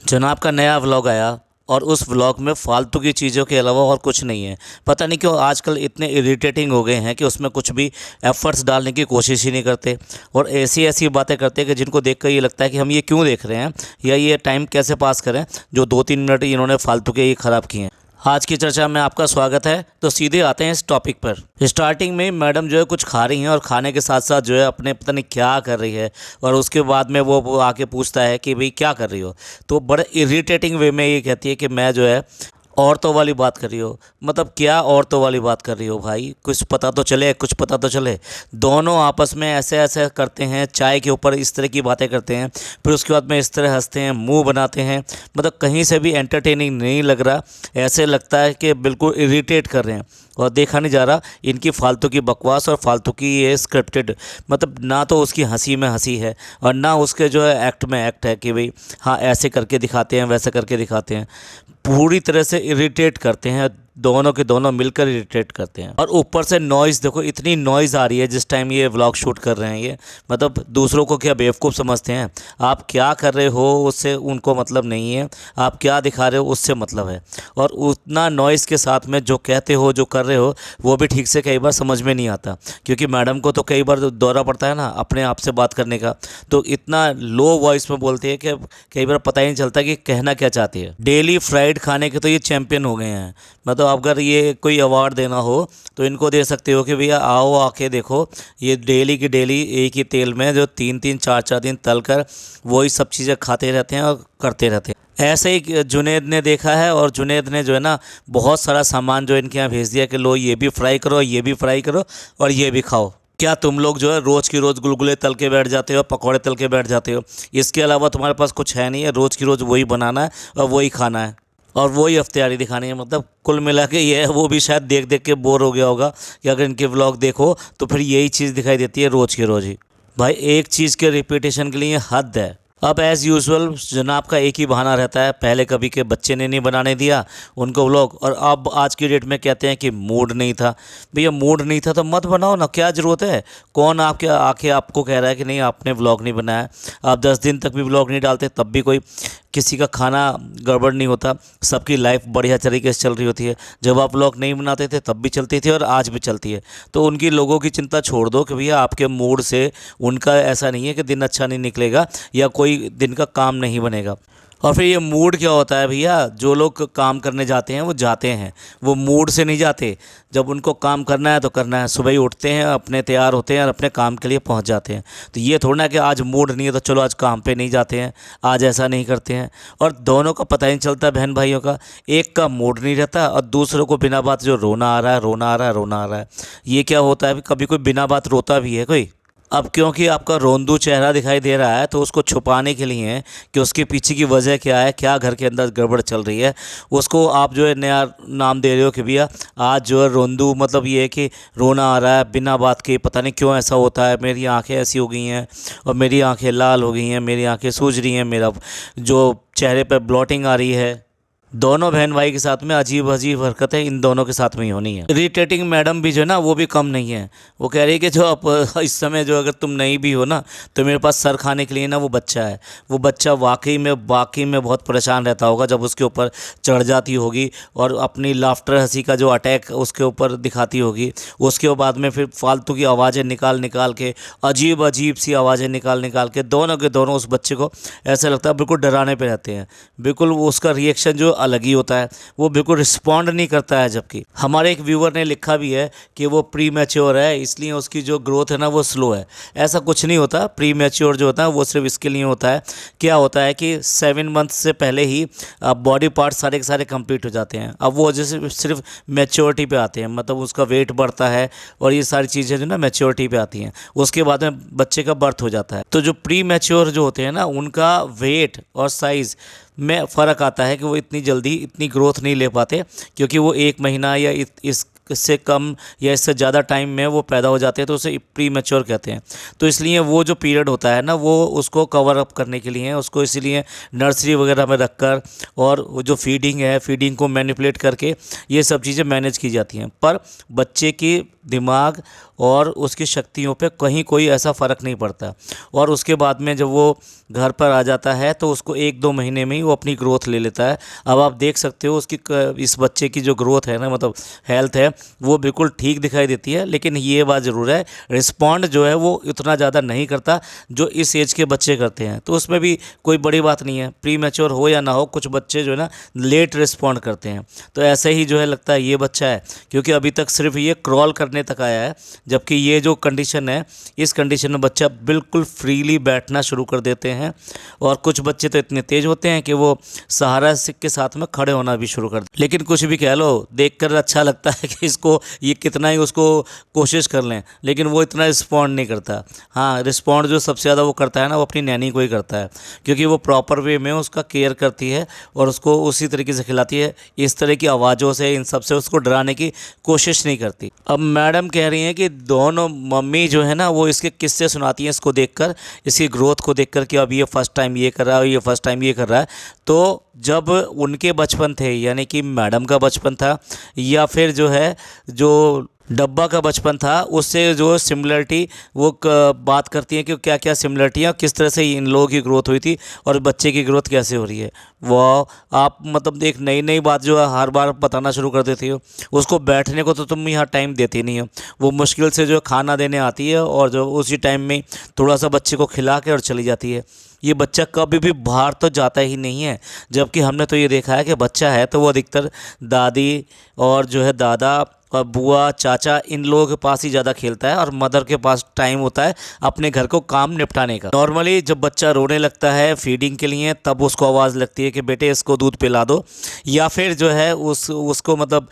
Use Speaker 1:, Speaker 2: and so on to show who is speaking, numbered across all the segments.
Speaker 1: जनाब का नया व्लॉग आया और उस व्लॉग में फालतू की चीज़ों के अलावा और कुछ नहीं है। पता नहीं क्यों आजकल इतने इरिटेटिंग हो गए हैं कि उसमें कुछ भी एफर्ट्स डालने की कोशिश ही नहीं करते और ऐसी ऐसी बातें करते हैं कि जिनको देखकर ये लगता है कि हम ये क्यों देख रहे हैं या ये टाइम कैसे पास करें, जो 2-3 मिनट इन्होंने फालतू के ही ख़राब किए हैं। आज की चर्चा में आपका स्वागत है। तो सीधे आते हैं इस टॉपिक पर। स्टार्टिंग में मैडम जो है कुछ खा रही हैं और खाने के साथ साथ जो है अपने पता नहीं क्या कर रही है, और उसके बाद में वो आके पूछता है कि भाई क्या कर रही हो। तो बड़े इरिटेटिंग वे में ये कहती है कि मैं जो है औरतों वाली बात कर रही हो। मतलब क्या औरतों वाली बात कर रही हो भाई, कुछ पता तो चले, कुछ पता तो चले। दोनों आपस में ऐसे ऐसे करते हैं, चाय के ऊपर इस तरह की बातें करते हैं, फिर उसके बाद में इस तरह हंसते हैं, मुंह बनाते हैं। मतलब कहीं से भी एंटरटेनिंग नहीं लग रहा, ऐसे लगता है कि बिल्कुल इरिटेट कर रहे हैं। और देखा नहीं जा रहा इनकी फालतू की बकवास और फालतू की ये स्क्रिप्टेड, मतलब ना तो उसकी हंसी में हंसी है और ना उसके जो है एक्ट में एक्ट है कि भाई हाँ ऐसे करके दिखाते हैं, वैसे करके दिखाते हैं। पूरी तरह से इरिटेट करते हैं, दोनों के दोनों मिलकर इरिटेट करते हैं। और ऊपर से नॉइज़ देखो, इतनी नॉइज़ आ रही है जिस टाइम ये व्लॉग शूट कर रहे हैं। ये मतलब दूसरों को क्या बेवकूफ़ समझते हैं? आप क्या कर रहे हो उससे उनको मतलब नहीं है, आप क्या दिखा रहे हो उससे मतलब है। और उतना नॉइज़ के साथ में जो कहते हो, जो कर रहे हो, वो भी ठीक से कई बार समझ में नहीं आता, क्योंकि मैडम को तो कई बार दौरा पड़ता है ना अपने आप से बात करने का। तो इतना लो वॉइस में बोलती है कि कई बार पता ही नहीं चलता कि कहना क्या चाहती है। डेली फ्राइड खाने के तो ये चैंपियन हो गए हैं। मतलब अगर ये कोई अवार्ड देना हो तो इनको दे सकते हो कि भैया आओ आके देखो, ये डेली की डेली एक ही तेल में जो 3-3 4-4 दिन तल कर वही सब चीज़ें खाते रहते हैं और करते रहते हैं। ऐसे ही जुनैद ने देखा है, और जुनैद ने जो है ना बहुत सारा सामान जो इनके यहाँ भेज दिया कि लो ये भी फ्राई करो, ये भी फ्राई करो और ये भी खाओ। क्या तुम लोग जो है रोज़ की रोज़ गुलगुले तल के बैठ जाते हो, पकौड़े तल के बैठ जाते हो? इसके अलावा तुम्हारे पास कुछ है नहीं है, रोज़ की रोज़ वही बनाना है और वही खाना है और वही अफ्तियारी दिखानी है। मतलब कुल मिला के ये है, वो भी शायद देख देख के बोर हो गया होगा कि अगर इनके व्लॉग देखो तो फिर यही चीज़ दिखाई देती है रोज़ की रोज़ ही। भाई एक चीज़ के रिपीटेशन के लिए हद है। अब एज़ यूजुअल जनाब का एक ही बहाना रहता है, पहले कभी के बच्चे ने नहीं बनाने दिया उनको व्लॉग, और अब आज की डेट में कहते हैं कि मूड नहीं था। भैया मूड नहीं था तो मत बनाओ ना, क्या ज़रूरत है? कौन आपके आके आपको कह रहा है कि नहीं आपने व्लॉग नहीं बनाया? आप 10 दिन तक भी व्लॉग नहीं डालते तब भी कोई किसी का खाना गड़बड़ नहीं होता, सबकी लाइफ बढ़िया तरीके से चल रही होती है। जब आप व्लॉग नहीं बनाते थे तब भी चलती थी और आज भी चलती है। तो उनकी लोगों की चिंता छोड़ दो कि भैया आपके मूड से उनका ऐसा नहीं है कि दिन अच्छा नहीं निकलेगा या कोई दिन का काम नहीं बनेगा। और फिर ये मूड क्या होता है भैया? जो लोग काम करने जाते हैं वो जाते हैं, वो मूड से नहीं जाते। जब उनको काम करना है तो करना है, सुबह ही उठते हैं, अपने तैयार होते हैं और अपने काम के लिए पहुंच जाते हैं। तो ये थोड़ा ना कि आज मूड नहीं है तो चलो आज काम पे नहीं जाते हैं, आज ऐसा नहीं करते हैं। और दोनों का पता ही नहीं चलता बहन भाइयों का, एक का मूड नहीं रहता और दूसरों को बिना बात जो रोना आ रहा है, रोना आ रहा है, रोना आ रहा है। ये क्या होता है? कभी कोई बिना बात रोता भी है कोई? अब क्योंकि आपका रोंदू चेहरा दिखाई दे रहा है तो उसको छुपाने के लिए है कि उसके पीछे की वजह क्या है, क्या घर के अंदर गड़बड़ चल रही है, उसको आप जो है नया नाम दे रहे हो कि भैया आज जो है रोंदू, मतलब ये है कि रोना आ रहा है बिना बात के, पता नहीं क्यों ऐसा होता है, मेरी आंखें ऐसी हो गई हैं और मेरी आंखें लाल हो गई हैं, मेरी आंखें सूज रही हैं, मेरा जो चेहरे पर ब्लॉटिंग आ रही है। दोनों बहन भाई के साथ में अजीब अजीब हरकतें इन दोनों के साथ में ही होनी है। इरिटेटिंग मैडम भी जो है ना वो भी कम नहीं है। वो कह रही है कि जो आप इस समय जो अगर तुम नहीं भी हो ना तो मेरे पास सर खाने के लिए ना वो बच्चा है। वो बच्चा वाकई में बहुत परेशान रहता होगा जब उसके ऊपर चढ़ जाती होगी और अपनी लाफ्टर हंसी का जो अटैक उसके ऊपर दिखाती होगी। उसके बाद में फिर फालतू की आवाज़ें निकाल निकाल के, अजीब अजीब सी आवाज़ें निकाल निकाल के दोनों के दोनों उस बच्चे को ऐसा लगता है बिल्कुल डराने पे रहते हैं। बिल्कुल वो उसका रिएक्शन जो अलग ही होता है, वो बिल्कुल रिस्पॉन्ड नहीं करता है। जबकि हमारे एक व्यूअर ने लिखा भी है कि वो प्री मैच्योर है इसलिए उसकी जो ग्रोथ है ना वो स्लो है। ऐसा कुछ नहीं होता। प्री मैच्योर जो होता है वो सिर्फ इसके लिए होता है, क्या होता है कि 7 मंथ से पहले ही बॉडी पार्ट सारे के सारे कंप्लीट हो जाते हैं। अब वो जैसे सिर्फ मैच्योरिटी पे आते हैं, मतलब उसका वेट बढ़ता है और ये सारी चीज़ें जो ना मैच्योरिटी पे आती हैं, उसके बाद में बच्चे का बर्थ हो जाता है। तो जो प्री मैच्योर जो होते हैं ना उनका वेट और साइज़ में फ़र्क आता है कि वो इतनी जल्दी इतनी ग्रोथ नहीं ले पाते, क्योंकि वो 1 महीना या इस से कम या इससे ज़्यादा टाइम में वो पैदा हो जाते हैं तो उसे प्री मैच्योर कहते हैं। तो इसलिए वो जो पीरियड होता है ना, वो उसको कवर अप करने के लिए उसको इसीलिए नर्सरी वगैरह में रखकर और वो जो फीडिंग है, फीडिंग को मैनिपुलेट करके ये सब चीज़ें मैनेज की जाती हैं। पर बच्चे की दिमाग और उसकी शक्तियों पे कहीं कोई ऐसा फ़र्क नहीं पड़ता। और उसके बाद में जब वो घर पर आ जाता है तो उसको 1-2 महीने में ही वो अपनी ग्रोथ ले लेता है। अब आप देख सकते हो उसकी इस बच्चे की जो ग्रोथ है ना, मतलब हेल्थ है, वो बिल्कुल ठीक दिखाई देती है। लेकिन ये बात ज़रूर है, रिस्पॉन्ड जो है वो उतना ज़्यादा नहीं करता जो इस एज के बच्चे करते हैं। तो उसमें भी कोई बड़ी बात नहीं है, प्री मैच्योर हो या ना हो, कुछ बच्चे जो है ना लेट रिस्पॉन्ड करते हैं। तो ऐसे ही जो है लगता है ये बच्चा है, क्योंकि अभी तक सिर्फ ये क्रॉल करने तक आया है, जबकि ये जो कंडीशन है, इस कंडीशन में बच्चा बिल्कुल फ्रीली बैठना शुरू कर देते हैं। और कुछ बच्चे तो इतने तेज होते हैं कि वो सहारा के साथ में खड़े होना भी शुरू कर देते। लेकिन कुछ भी कह लो, देखकर अच्छा लगता है कि इसको ये कितना ही उसको कोशिश कर लें, लेकिन वो इतना रिस्पॉन्ड नहीं करता। हाँ, रिस्पॉन्ड जो सबसे ज़्यादा वो करता है ना, वो अपनी नैनी को ही करता है, क्योंकि वो प्रॉपर वे में उसका केयर करती है और उसको उसी तरीके से खिलाती है। इस तरह की आवाज़ों से, इन सब से उसको डराने की कोशिश नहीं करती। अब मैडम कह रही हैं कि दोनों मम्मी जो है ना, वो इसके किस्से सुनाती हैं इसको देखकर, इसकी ग्रोथ को देखकर कि अब ये फर्स्ट टाइम ये कर रहा है, ये फर्स्ट टाइम ये कर रहा है। तो जब उनके बचपन थे, यानी कि मैडम का बचपन था या फिर जो है जो डब्बा का बचपन था, उससे जो सिमिलरिटी वो बात करती हैं कि क्या क्या सिमिलरिटी है, किस तरह से इन लोगों की ग्रोथ हुई थी और बच्चे की ग्रोथ कैसे हो रही है। वाह, आप मतलब एक नई नई बात जो है हर बार बताना शुरू कर देती हो। उसको बैठने को तो तुम यहाँ टाइम देती नहीं हो, वो मुश्किल से जो खाना देने आती है और जो उसी टाइम में थोड़ा सा बच्चे को खिला के और चली जाती है। ये बच्चा कभी भी बाहर तो जाता ही नहीं है, जबकि हमने तो ये देखा है कि बच्चा है तो वो अधिकतर दादी और जो है दादा और बुआ चाचा इन लोगों के पास ही ज़्यादा खेलता है और मदर के पास टाइम होता है अपने घर को काम निपटाने का। नॉर्मली जब बच्चा रोने लगता है फीडिंग के लिए, तब उसको आवाज़ लगती है कि बेटे इसको दूध पिला दो, या फिर जो है उसको मतलब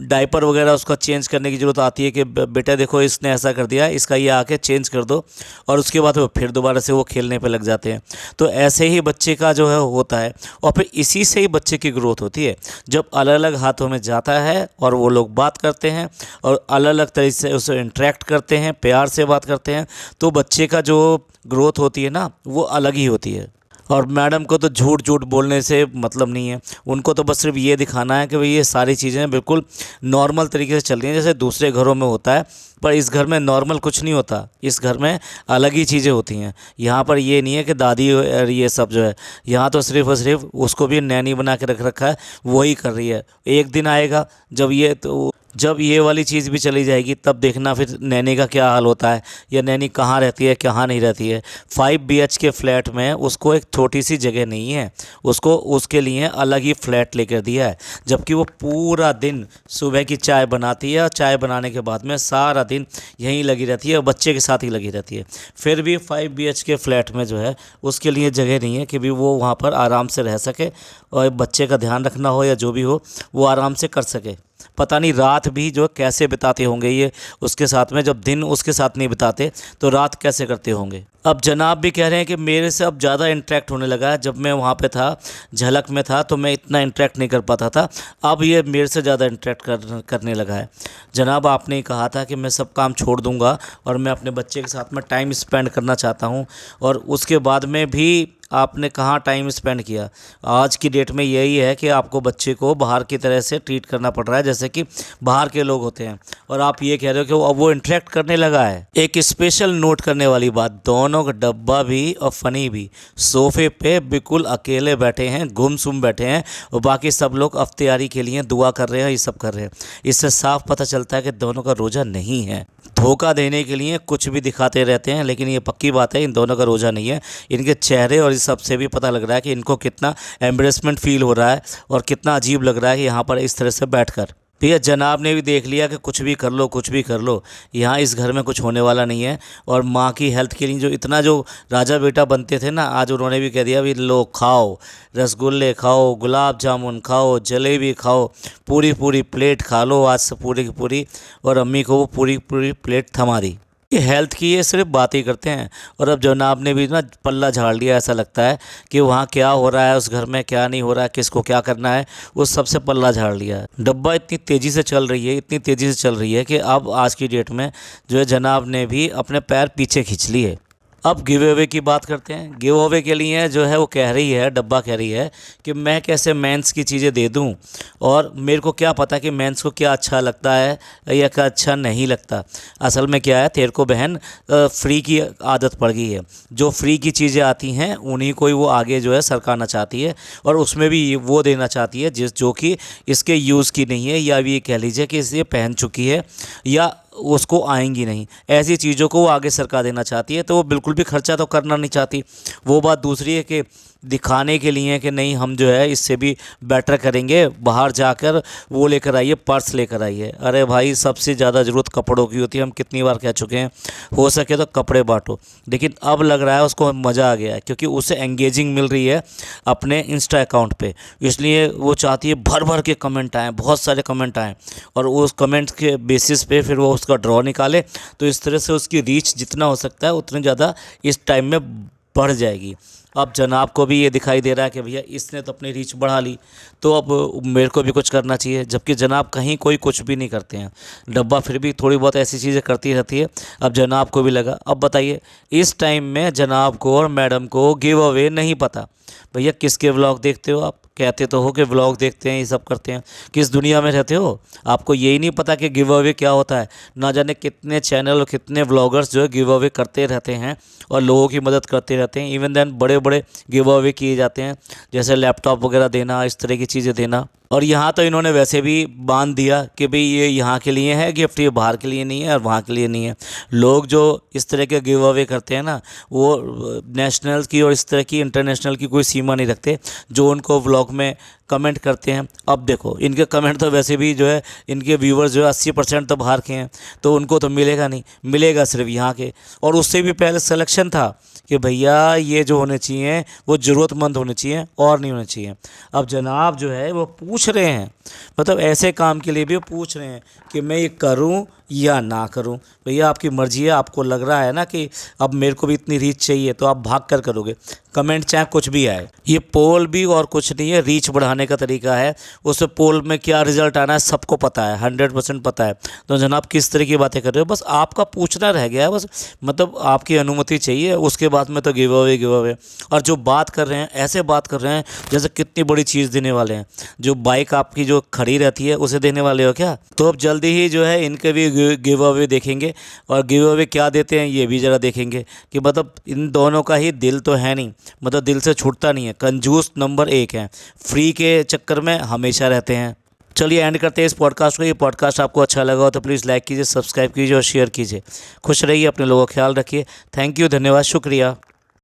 Speaker 1: डायपर वगैरह उसका चेंज करने की ज़रूरत आती है कि बेटा देखो इसने ऐसा कर दिया, इसका ये आके चेंज कर दो, और उसके बाद वो फिर दोबारा से वो खेलने पर लग जाते हैं। तो ऐसे ही बच्चे का जो है होता है, और फिर इसी से ही बच्चे की ग्रोथ होती है। जब अलग अलग हाथों में जाता है और वो लोग बात करते हैं और अलग अलग तरीके से उससे इंटरेक्ट करते हैं, प्यार से बात करते हैं, तो बच्चे का जो ग्रोथ होती है ना, वो अलग ही होती है। और मैडम को तो झूठ झूठ बोलने से मतलब नहीं है, उनको तो बस सिर्फ ये दिखाना है कि भाई ये सारी चीज़ें बिल्कुल नॉर्मल तरीके से चल रही हैं जैसे दूसरे घरों में होता है। पर इस घर में नॉर्मल कुछ नहीं होता, इस घर में अलग ही चीज़ें होती हैं। यहाँ पर ये नहीं है कि दादी और ये सब जो है, यहाँ तो सिर्फ और सिर्फ उसको भी नैनी बना के रख रखा है, वही कर रही है। एक दिन आएगा जब ये वाली चीज़ भी चली जाएगी, तब देखना फिर नैनी का क्या हाल होता है, या नैनी कहाँ रहती है कहाँ नहीं रहती है। 5 BH के फ्लैट में उसको एक छोटी सी जगह नहीं है, उसको उसके लिए अलग ही फ्लैट लेकर दिया है, जबकि वो पूरा दिन सुबह की चाय बनाती है और चाय बनाने के बाद में सारा दिन यहीं लगी रहती है और बच्चे के साथ ही लगी रहती है। फिर भी 5 BH के फ्लैट में जो है उसके लिए जगह नहीं है कि भी वो वहाँ पर आराम से रह सके और बच्चे का ध्यान रखना हो या जो भी हो वो आराम से कर सके। पता नहीं रात भी जो कैसे बिताते होंगे ये उसके साथ में, जब दिन उसके साथ नहीं बिताते तो रात कैसे करते होंगे। अब जनाब भी कह रहे हैं कि मेरे से अब ज़्यादा इंटरेक्ट होने लगा है। जब मैं वहाँ पे था, झलक में था, तो मैं इतना इंटरेक्ट नहीं कर पाता था, अब ये मेरे से ज़्यादा इंटरेक्ट करने लगा है। जनाब आपने कहा था कि मैं सब काम छोड़ दूँगा और मैं अपने बच्चे के साथ में टाइम स्पेंड करना चाहता हूँ, और उसके बाद में भी आपने कहाँ टाइम स्पेंड किया। आज की डेट में यही है कि आपको बच्चे को बाहर की तरह से ट्रीट करना पड़ रहा है जैसे कि बाहर के लोग होते हैं, और आप ये कह रहे हो कि अब वो इंटरेक्ट करने लगा है। एक स्पेशल नोट करने वाली बात, दोनों का डब्बा भी और फनी भी सोफे पे बिल्कुल अकेले बैठे हैं, गुमसुम बैठे हैं, और बाकी सब लोग अफ्तियारी के लिए दुआ कर रहे हैं, ये सब कर रहे हैं। इससे साफ पता चलता है कि दोनों का रोज़ा नहीं है, धोखा देने के लिए कुछ भी दिखाते रहते हैं, लेकिन ये पक्की बात है इन दोनों का रोज़ा नहीं है। इनके चेहरे और इस सब से भी पता लग रहा है कि इनको कितना एम्बरेसमेंट फील हो रहा है और कितना अजीब लग रहा है कि यहाँ पर इस तरह से बैठकर। भैया जनाब ने भी देख लिया कि कुछ भी कर लो, कुछ भी कर लो, यहाँ इस घर में कुछ होने वाला नहीं है। और माँ की हेल्थ के लिए जो इतना जो राजा बेटा बनते थे ना, आज उन्होंने भी कह दिया भी लो खाओ, रसगुल्ले खाओ, गुलाब जामुन खाओ, जलेबी खाओ, पूरी पूरी प्लेट खा लो आज से पूरी की पूरी, और अम्मी को वो पूरी पूरी प्लेट थमा दी। ये हेल्थ की ये सिर्फ बात ही करते हैं। और अब जनाब ने भी ना पल्ला झाड़ लिया, ऐसा लगता है कि वहाँ क्या हो रहा है, उस घर में क्या नहीं हो रहा है, किसको क्या करना है, वो सबसे पल्ला झाड़ लिया है। डब्बा इतनी तेज़ी से चल रही है, इतनी तेज़ी से चल रही है कि अब आज की डेट में जो है जनाब ने भी अपने पैर पीछे खींच लिए। अब गिव अवे की बात करते हैं। गिव अवे के लिए जो है वो कह रही है, डब्बा कह रही है कि मैं कैसे मेंस की चीज़ें दे दूं, और मेरे को क्या पता कि मेंस को क्या अच्छा लगता है या क्या अच्छा नहीं लगता। असल में क्या है, तेरे को बहन फ्री की आदत पड़ गई है। जो फ्री की चीज़ें आती हैं उन्हीं को ही वो आगे जो है सरकाना चाहती है, और उसमें भी वो देना चाहती है जो कि इसके यूज़ की नहीं है, या भी ये कह लीजिए कि इसे पहन चुकी है या उसको आएंगी नहीं, ऐसी चीज़ों को वो आगे सरका देना चाहती है। तो वो बिल्कुल भी खर्चा तो करना नहीं चाहती। वो बात दूसरी है कि दिखाने के लिए कि नहीं हम जो है इससे भी बेटर करेंगे, बाहर जाकर वो लेकर आइए, पर्स लेकर आइए। अरे भाई, सबसे ज़्यादा ज़रूरत कपड़ों की होती है, हम कितनी बार कह चुके हैं। हो सके तो कपड़े बांटो। लेकिन अब लग रहा है उसको मज़ा आ गया है, क्योंकि उसे एंगेजिंग मिल रही है अपने इंस्टा अकाउंट पे, इसलिए वो चाहती है भर भर के कमेंट आएँ, बहुत सारे कमेंट आएँ, और उस कमेंट के बेसिस पे फिर वो उसका ड्रॉ निकाले। तो इस तरह से उसकी रीच जितना हो सकता है उतनी ज़्यादा इस टाइम में बढ़ जाएगी। अब जनाब को भी ये दिखाई दे रहा है कि भैया इसने तो अपनी रीच बढ़ा ली, तो अब मेरे को भी कुछ करना चाहिए। जबकि जनाब कहीं कोई कुछ भी नहीं करते हैं, डब्बा फिर भी थोड़ी बहुत ऐसी चीज़ें करती रहती है। अब जनाब को भी लगा। अब बताइए, इस टाइम में जनाब को और मैडम को गिव अवे नहीं पता। भैया किसके व्लॉग देखते हो आप? कहते तो हो कि व्लॉग देखते हैं, ये सब करते हैं। किस दुनिया में रहते हो? आपको यही नहीं पता कि गिव अवे क्या होता है। ना जाने कितने चैनल और कितने व्लॉगर्स जो है गिव अवे करते रहते हैं और लोगों की मदद करते रहते हैं। इवन देन बड़े बड़े गिव अवे किए जाते हैं, जैसे लैपटॉप वगैरह देना, इस तरह की चीज़ें देना। और यहाँ तो इन्होंने वैसे भी बांध दिया कि भाई ये यहाँ के लिए है गिफ्ट, ये बाहर के लिए नहीं है और वहाँ के लिए नहीं है। लोग जो इस तरह के गिव अवे करते हैं ना, वो नेशनल की और इस तरह की इंटरनेशनल की कोई सीमा नहीं रखते, जो उनको व्लॉग में कमेंट करते हैं। अब देखो, इनके कमेंट तो वैसे भी जो है, इनके व्यूवर्स जो है 80% तो बाहर के हैं, तो उनको तो मिलेगा नहीं, मिलेगा सिर्फ यहाँ के। और उससे भी पहले सिलेक्शन था कि भैया ये जो होने चाहिए वो ज़रूरतमंद होने चाहिए और नहीं होने चाहिए। अब जनाब जो है वो पूछ रहे हैं, मतलब ऐसे काम के लिए भी वो पूछ रहे हैं कि मैं ये करूं या ना करूं। भैया आपकी मर्ज़ी है, आपको लग रहा है ना कि अब मेरे को भी इतनी रीच चाहिए, तो आप भाग कर करोगे। कमेंट चाहे कुछ भी आए, ये पोल भी और कुछ नहीं है, रीच बढ़ाने का तरीका है। उस पोल में क्या रिजल्ट आना है सबको पता है, 100% पता है। तो जनाब किस तरह की बातें कर रहे हो? बस आपका पूछना रह गया है, बस मतलब आपकी अनुमति चाहिए, उसके बाद में तो गिव अवे। और जो बात कर रहे हैं, ऐसे बात कर रहे हैं जैसे कितनी बड़ी चीज़ देने वाले हैं। जो बाइक आपकी जो खड़ी रहती है उसे देने वाले हो क्या? तो अब जल्दी ही जो है इनके भी गिव अवे देखेंगे, और गिव अवे क्या देते हैं ये भी ज़रा देखेंगे कि मतलब इन दोनों का ही दिल तो है नहीं, मतलब दिल से छूटता नहीं है। कंजूस नंबर 1 है, फ्री के चक्कर में हमेशा रहते हैं। चलिए एंड करते हैं इस पॉडकास्ट को। ये पॉडकास्ट आपको अच्छा लगा हो तो प्लीज़ लाइक कीजिए, सब्सक्राइब कीजिए और शेयर कीजिए। खुश रहिए, अपने लोगों का ख्याल रखिए। थैंक यू, धन्यवाद, शुक्रिया।